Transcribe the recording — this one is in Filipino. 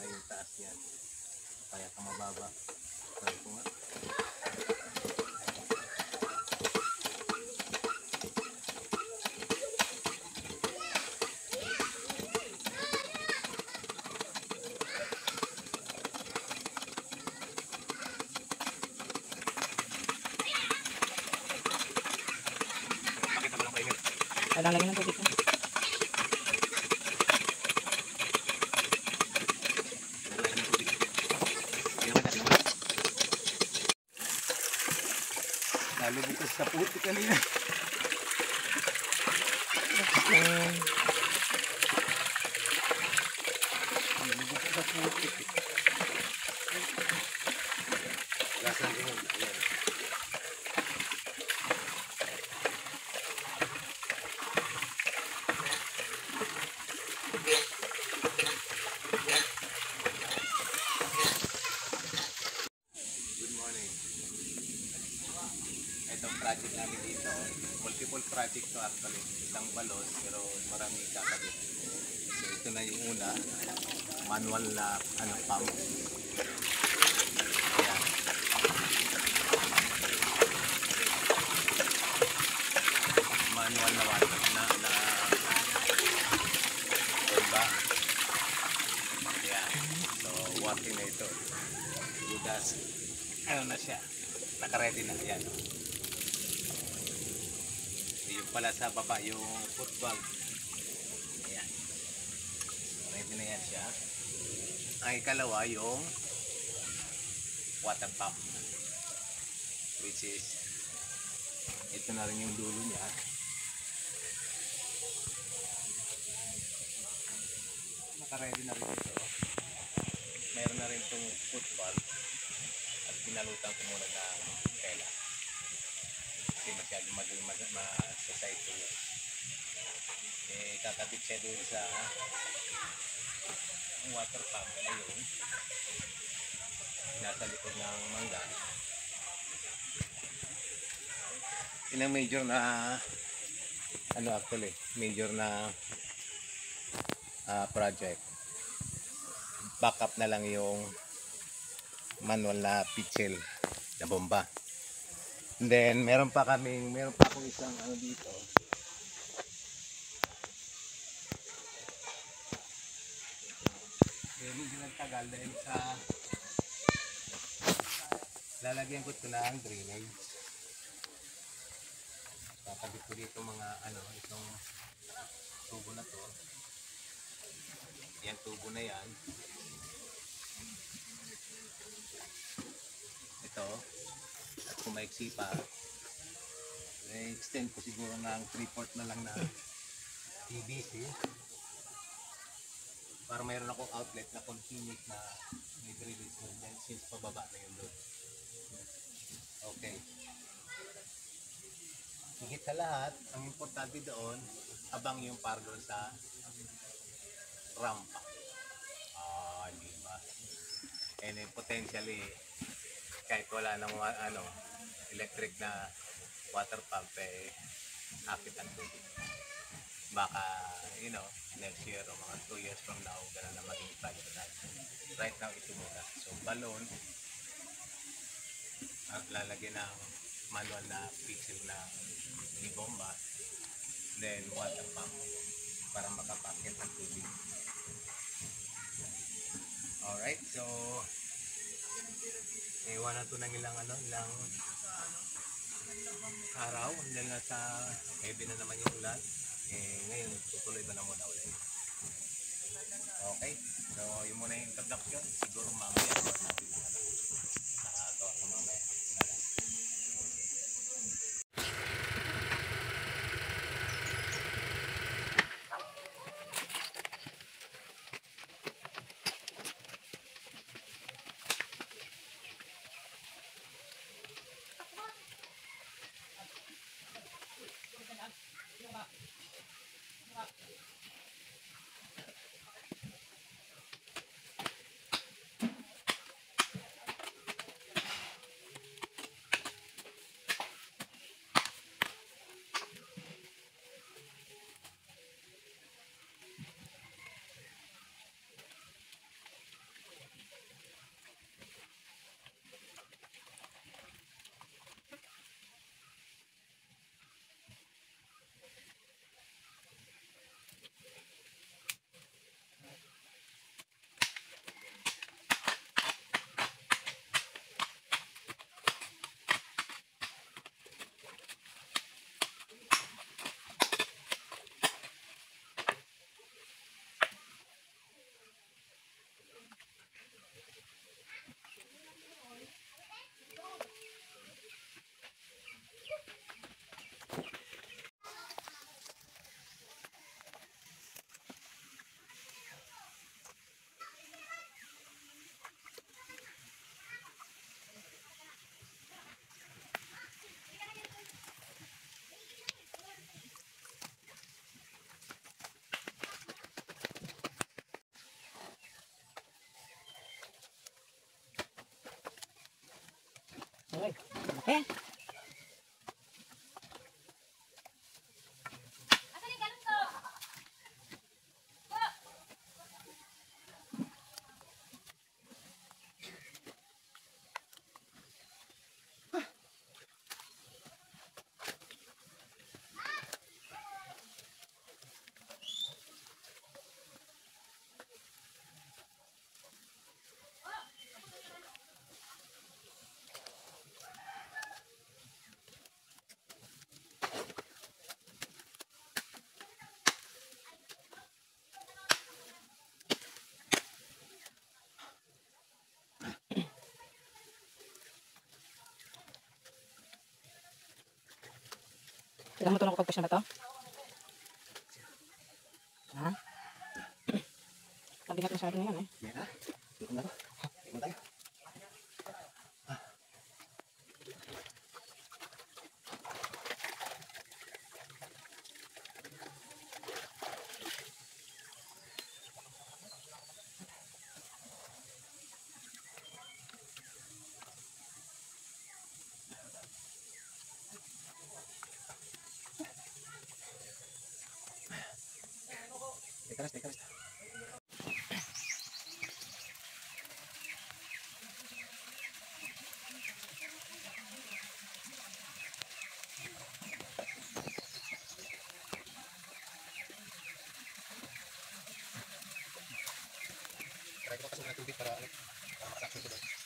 na yung taas niyan. Kaya ka mababa. Try ko nga. Lalagyan ng tubig. Lalo bukas sa puti kanina. Lalo bukas sa puti. Lasan ko yun. Ayan. Itong project namin dito, multiple project to actually, isang balos pero marami kakabit. So ito na yung una, manual na pump. Ayan. Manual na water na bomba. Ayan. So working na ito. Budas. Ano na siya? Naka-ready na. Ayan. Yung pala sa baba yung foot valve. Ayan. Ready na yan siya. Ang ikalawa yung water pump. Which is ito na rin yung dulo niya. Naka-ready na rin ito. Meron na rin itong foot valve. At pinalutan ko muna ng tela. Kasi masyadong sa ito yun. Eh, kakabit siya doon sa water pump ngayon. Nasa likod ng mangga. Yun ang major na major na project. Backup na lang yung manual na pitchel na bomba. And then meron pa akong isang dito. Medyo nagtagal dahil sa lalagyan ko ito ng drainage. Kakabit ko dito mga itong tubo na to. Yan tubo na yan. Ito. At kung maiksi pa, extend ko siguro ng 3/4 na lang na PVC para mayroon akong outlet na continuous na may release mo dyan since pababa na yung load. Okay. Higit sa lahat, ang importante doon, abang yung parlo sa rampa. Diba? And potentially, kahit wala ng electric na water pump, akit ang tubig. Baka, next year o mga 2 years from now, gano'n na maging project natin. Right now, ito muna. So, balon, at lalagyan ng manual na pitchel na bomba, then water pump para makapakit ang tubig. Alright, so iwanan ito ng ilang araw dahil nasa heavy na naman yung ulan. Ngayon tutuloy ba na muna ulit. Okay, so yun muna yung introduction. Siguro mamaya natin nakagawa ko mamaya. Ayan. Kailangan mo ito nakapagpas na ba ito? Ha? Mabigat masyado na yan eh. Yan na. Dito na to. Dito tayo. Teka rest. Try ko kasi ng tubig para makasakit ko doon.